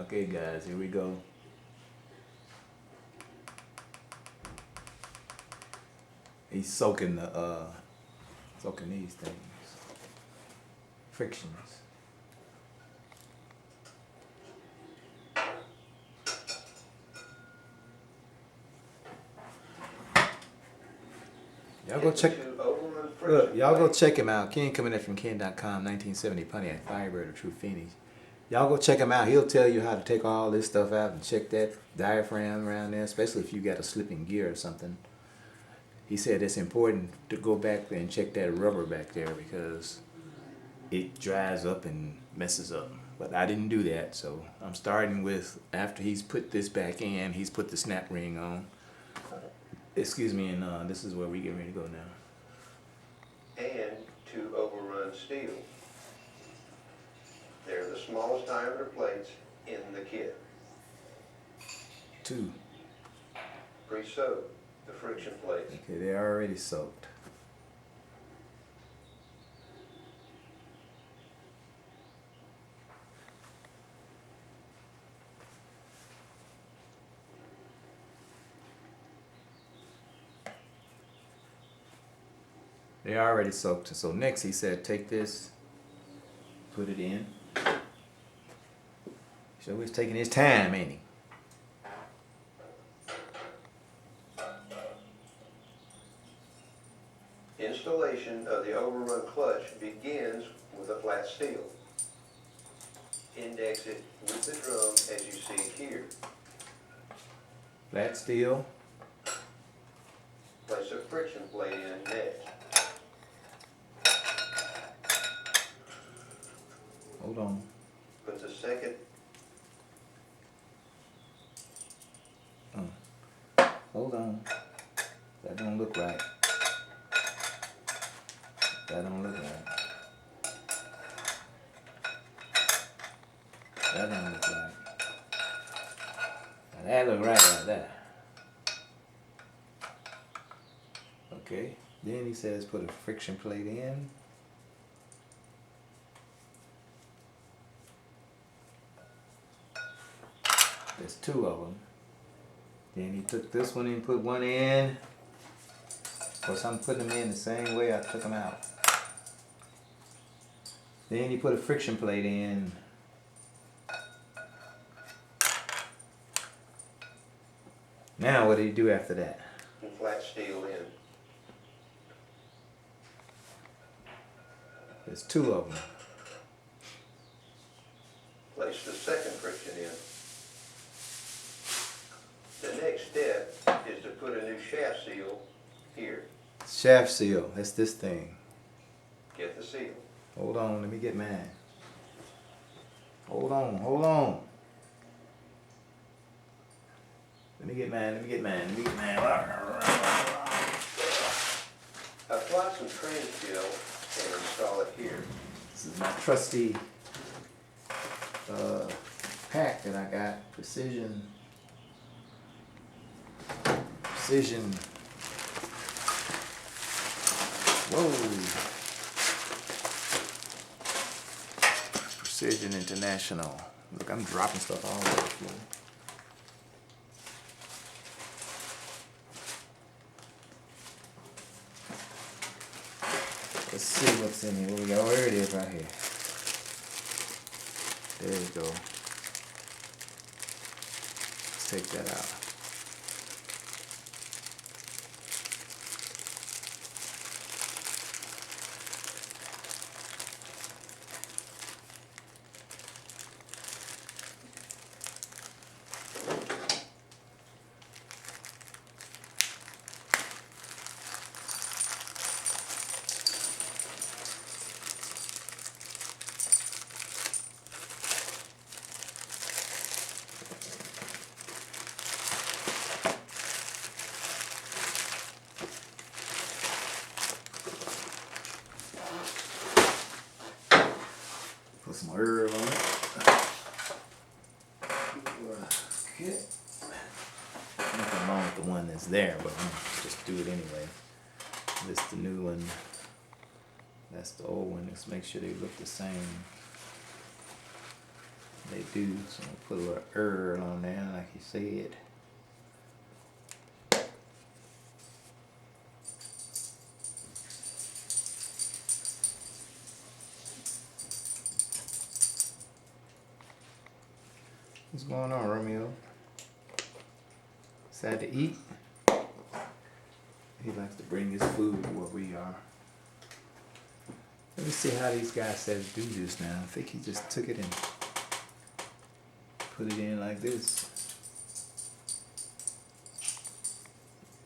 Okay guys, here we go. He's soaking these things. Frictions. Y'all go check. Look, y'all go check him out. Ken coming in from Ken.com, 1970 Pontiac Firebird, a true Phoenix. Y'all go check him out. He'll tell you how to take all this stuff out and check that diaphragm around there, especially if you got a slipping gear or something. He said it's important to go back there and check that rubber back there because it dries up and messes up. But I didn't do that, so I'm starting with, after he's put this back in, he's put the snap ring on. Excuse me, and this is where we get ready to go now. And 2 overrun steel. They're the smallest diameter plates in the kit. 2. Pre-sewed, the friction plates. Okay, they're already soaked. They're already soaked. So next he said, take this, put it in. So he's taking his time, ain't he? Installation of the overrun clutch begins with a flat steel. Index it with the drum as you see here. Flat steel. Place a friction plate in next. Hold on. Put the second. Hold on. That don't look right. That don't look right. That don't look right. Now that look right there. Okay. Then he says put a friction plate in. There's 2 of them. Then he took this one and put one in. Of course, I'm putting them in the same way I took them out. Then he put a friction plate in. Now what did he do after that? And flat steel in. There's 2 of them. Place the second friction in. The next step is to put a new shaft seal here. Shaft seal. That's this thing. Get the seal. Hold on. Let me get mine. Hold on. Hold on. Let me get mine. Let me get mine. Let me get mine. Apply some train gel and install it here. This is my trusty pack that I got. Precision. Whoa. Precision International. Look, I'm dropping stuff all over the floor. Let's see what's in here. What we got? Oh, here it is right here. There you go. Let's take that out. Put some herb on it. Okay. Nothing wrong with the one that's there, but just do it anyway. This is the new one. That's the old one. Let's make sure they look the same. They do. So I'm gonna put a little herb on there, like you said. What's going on, Romeo? Sad to eat? He likes to bring his food where we are. Let me see how these guys said to do this now. I think he just took it and put it in like this.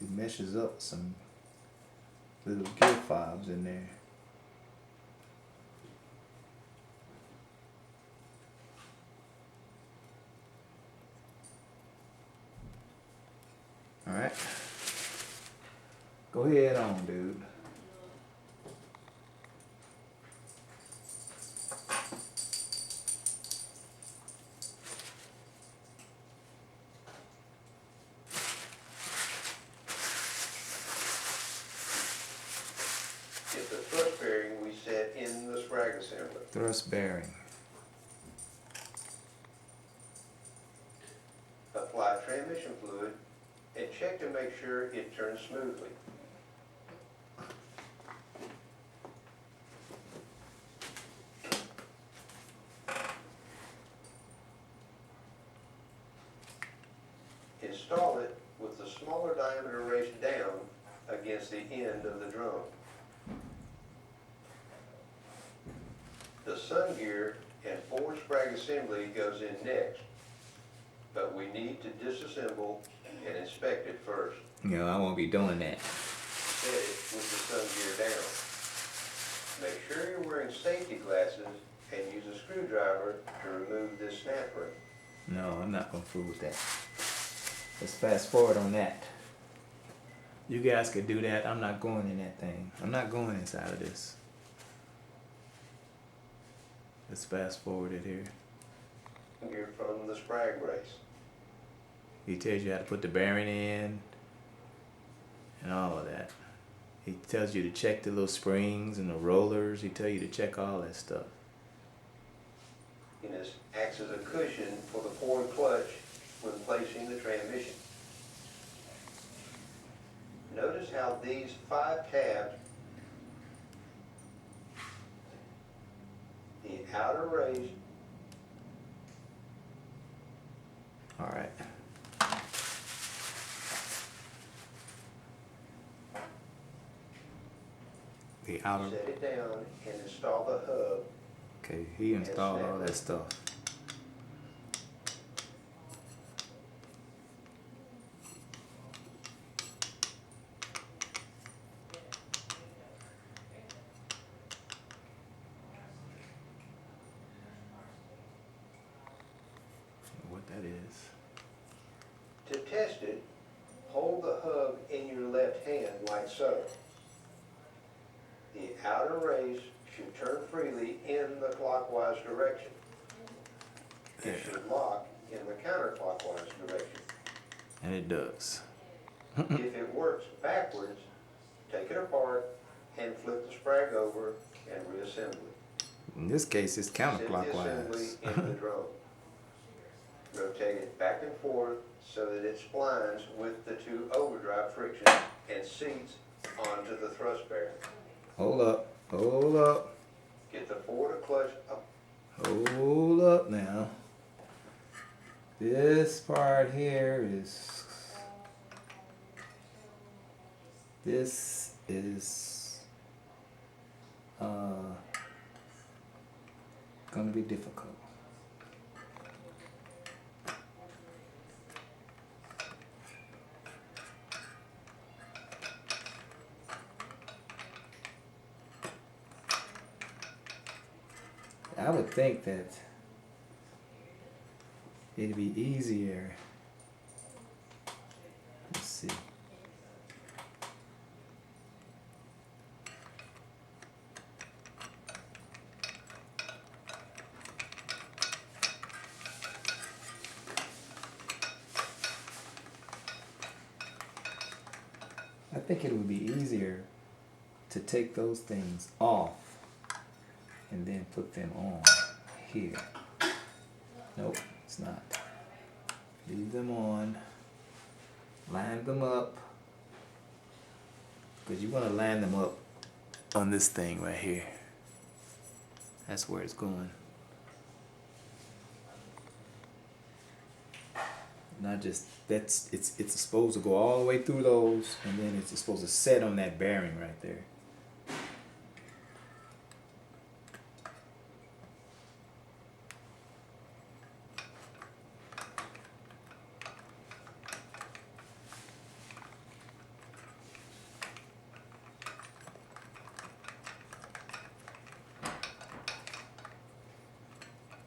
It meshes up some little GIF files in there. Alright. Go ahead on, dude. Get the thrust bearing we set in the sprag assembly. Thrust bearing. Apply transmission fluid and check to make sure it turns smoothly. Install it with the smaller diameter race down against the end of the drum. The sun gear and forward sprag assembly goes in next, but we need to disassemble and inspect it first. You know, I won't be doing that. Set it with the sun gear down. Make sure you're wearing safety glasses and use a screwdriver to remove this snap ring. No, I'm not gonna fool with that. Let's fast forward on that. You guys could do that. I'm not going in that thing. I'm not going inside of this. Let's fast forward it here. Gear from the sprag brace. He tells you how to put the bearing in and all of that. He tells you to check the little springs and the rollers. He tells you to check all that stuff. And this acts as a cushion for the forward clutch when placing the transmission. Notice how these 5 tabs, the outer raise, All right. The outer. set it down and install the hub. Okay, he installed all that stuff. What that is. To test it, hold the hub in your left hand like so. The outer raise should turn freely in the clockwise direction. It should lock in the counterclockwise direction. And it does. If it works backwards, take it apart and flip the sprag over and reassemble it. In this case, it's Set the assembly counterclockwise. in the drum. Rotate it back and forth so that it splines with the 2 overdrive frictions and seats onto the thrust bearing. Hold up. Hold up. Get the forward clutch up. Hold up now. This part here is. This is gonna be difficult. I would think that it'd be easier. Let's see. I think it would be easier to take those things off and then put them on here. Nope, it's not. Leave them on. Line them up. Because you want to line them up on this thing right here. That's where it's going. Not just that's it's supposed to go all the way through those, and then it's supposed to set on that bearing right there.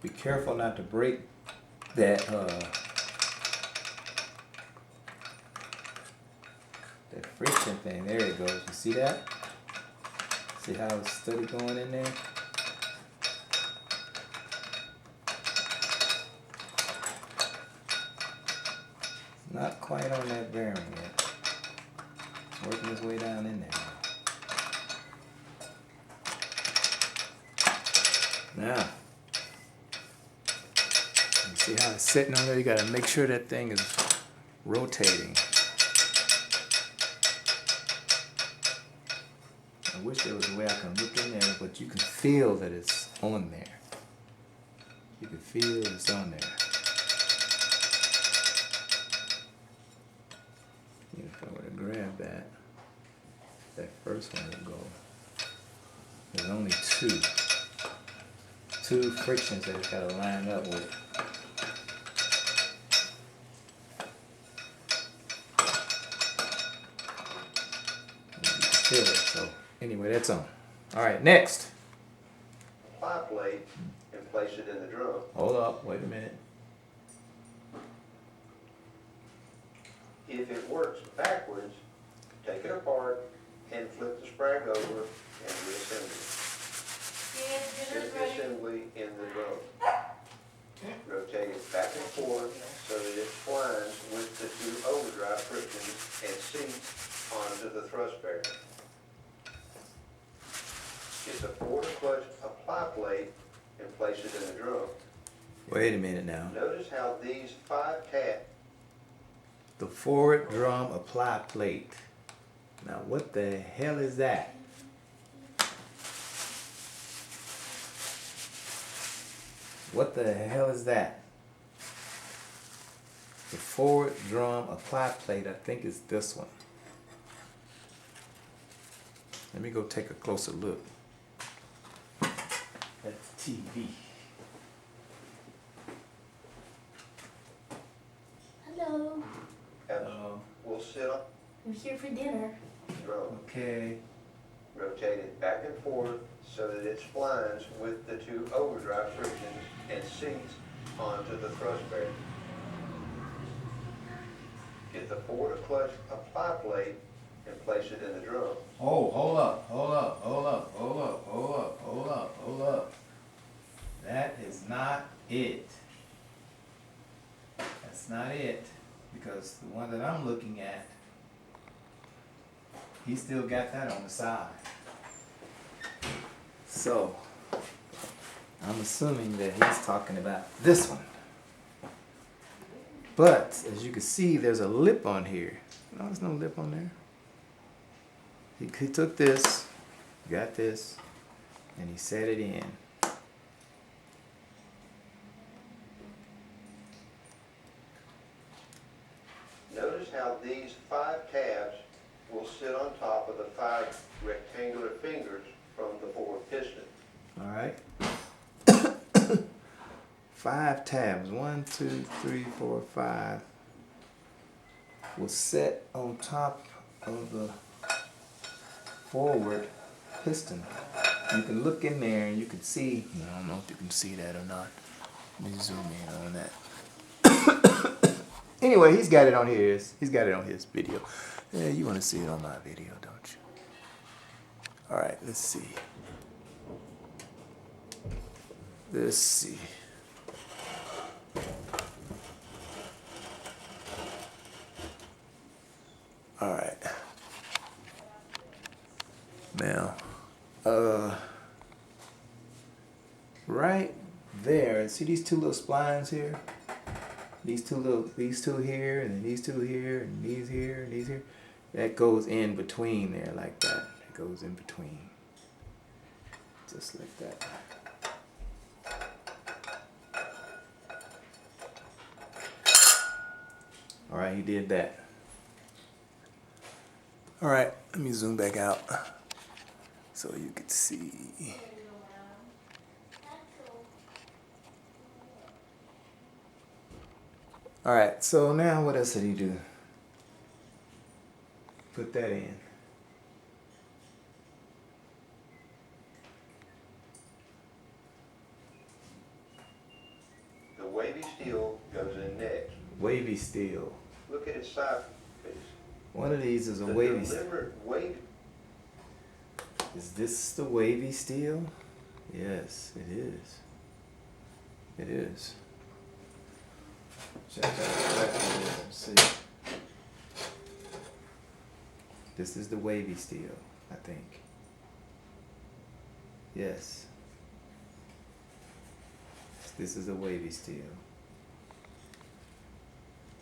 Be careful not to break that that friction thing. There it goes. You see that? See how it's steady going in there? Not quite on that bearing yet. It's working its way down in there. Now, you see how it's sitting on there? You gotta make sure that thing is rotating. I wish there was a way I can look in there, but you can feel that it's on there. You can feel it's on there. If I were to grab that first one would go. There's only two frictions that it's got to line up with. You can feel it. So anyway, that's on. All right, next. Apply plate and place it in the drum. Hold up, wait a minute. If it works backwards, take it apart and flip the sprag over and reassemble it. Set the assembly in the drum. Rotate it back and forth so that it splines with the two overdrive frictions and seats onto the thrust bearing. Get the forward clutch apply plate and place it in the drum. Wait a minute now. Notice how these 5 tabs. The forward drum apply plate. Now what the hell is that? What the hell is that? The forward drum apply plate, I think is this one. Let me go take a closer look. That's TV. Hello. We'll sit on I'm here for dinner. the drum. Okay. Rotate it back and forth so that it splines with the two overdrive frictions and seats onto the thrust bearing. Get the forward clutch apply plate and place it in the drum. Oh, hold up. That is not it. That's not it. Because the one that I'm looking at, he still got that on the side. So, I'm assuming that he's talking about this one. But, as you can see, there's a lip on here. No, there's no lip on there. He took this, got this, and he set it in. Notice how these 5 tabs will sit on top of the 5 rectangular fingers from the forward piston. All right. 5 tabs. 1, 2, 3, 4, 5. Will set on top of the forward piston. You can look in there and you can see. I don't know if you can see that or not. Let me zoom in on that. Anyway, he's got it on his. He's got it on his video. Yeah, you want to see it on my video, don't you? All right, let's see. Let's see. All right. Now, right there. And see these two little splines here? These two here, and then these two here, and these here, and these here. That goes in between there like that. It goes in between. Just like that. Alright, he did that. Alright, let me zoom back out so you can see. Alright, so now what else did he do? Put that in. The wavy steel goes in next. Wavy steel. Look at its side piece. One of these is a The wavy steel. deliberate wavy. Is this the wavy steel? Yes, it is. It is. Check out exactly what it is and see. This is the wavy steel, I think. Yes. This is a wavy steel.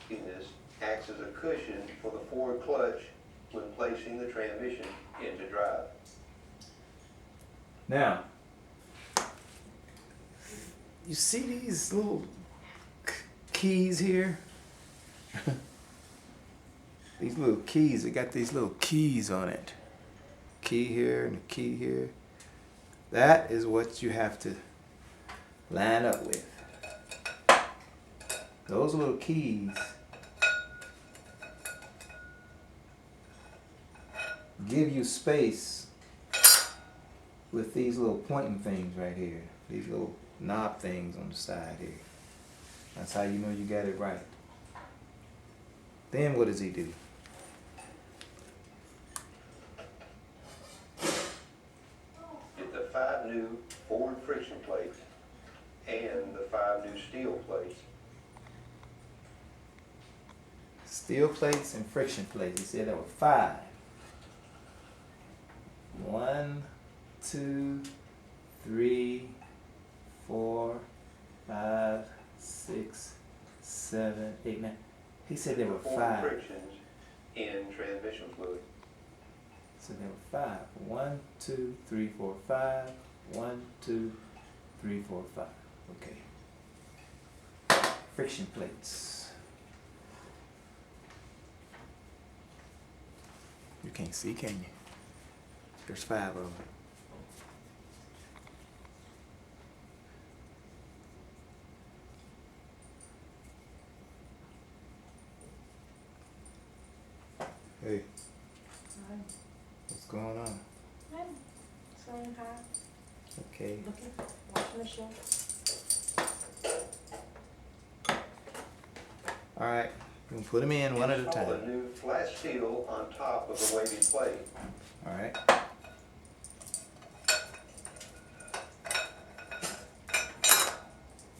This acts as a cushion for the forward clutch when placing the transmission into drive. Now, you see these little keys here? These little keys, they got these little keys on it. Key here and a key here. That is what you have to line up with. Those little keys give you space with these little pointing things right here. These little knob things on the side here. That's how you know you got it right. Then what does he do? Get the 5 new forward friction plates and the 5 new steel plates. Steel plates and friction plates. He said there were 5. 1, 2, 3, 4, 5, 6, 7, 8, 9. He said there were Forward 5. frictions in transmission fluid. So there were 5. 1, 2, 3, 4, 5. 1, 2, 3, 4, 5. Okay. Friction plates. You can't see, can you? There's 5 of them. Hey, what's going on? Saying hi. Okay. Looking, watching the show. All right. We'll put them in one at a Install time. the new flat steel on top of the wavy plate. All right.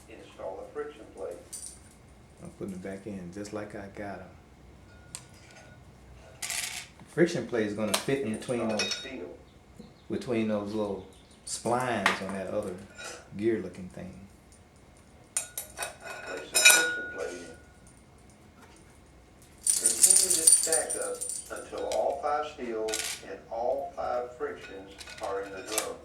Install the friction plate. I'm putting it back in just like I got them. Friction plate is going to fit in Install the steel. between those little splines on that other gear looking thing. Place the friction plate in. Continue this stack up until all 5 steels and all 5 frictions are in the drum.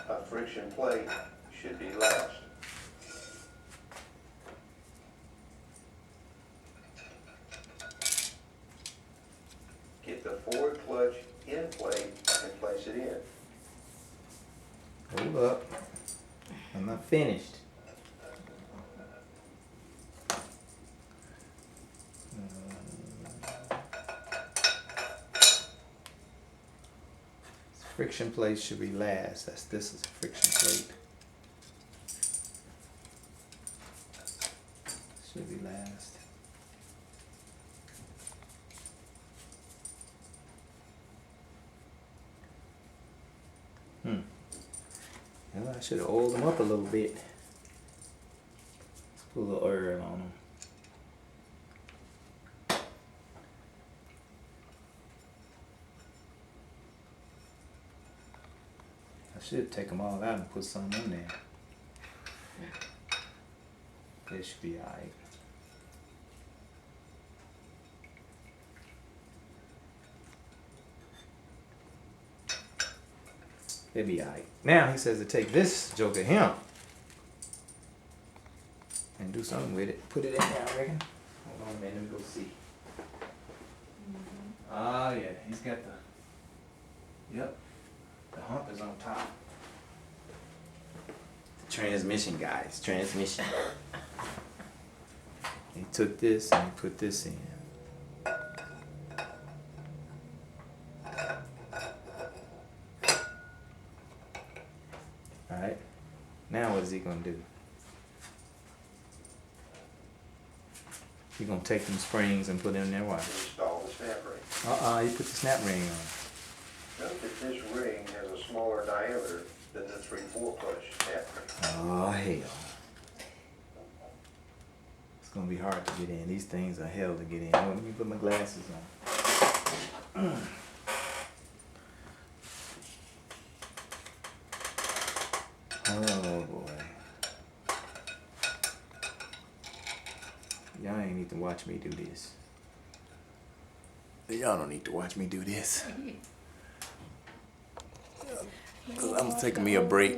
A friction plate should be last. Get the forward clutch in plate and place it in. Hold up. I'm not finished. Friction plate should be last. This is a friction plate. Should be last. I should have oiled them up a little bit. Put a little oil on them. I should take them all out and put some in there. They should be alright. They'll be alright. Now he says to take this joker here and do something with it. Put it in there, I reckon. Hold on a minute, let me go see. Oh yeah, he's got the, yep, the hump is on top. The transmission, guys, transmission. He took this and he put this in. Alright, now what is he gonna do? He gonna take them springs and put them in there, what? Install the snap ring. He put the snap ring on. Note that this ring has a smaller diameter than the 3/4 push snap ring. Oh hell. It's gonna be hard to get in. These things are hell to get in. Oh, let me put my glasses on. Oh boy. Y'all ain't need to watch me do this. Y'all don't need to watch me do this. 'Cause I'm taking me a break.